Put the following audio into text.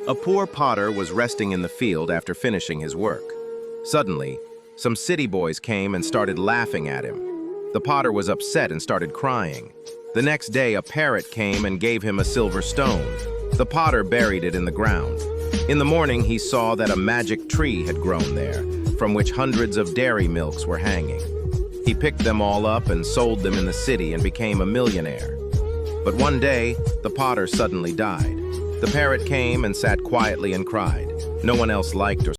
A poor potter was resting in the field after finishing his work. Suddenly, some city boys came and started laughing at him. The potter was upset and started crying. The next day, a parrot came and gave him a silver stone. The potter buried it in the ground. In the morning, he saw that a magic tree had grown there, from which hundreds of dairy milks were hanging. He picked them all up and sold them in the city and became a millionaire. But one day, the potter suddenly died. The parrot came and sat quietly and cried. No one else liked or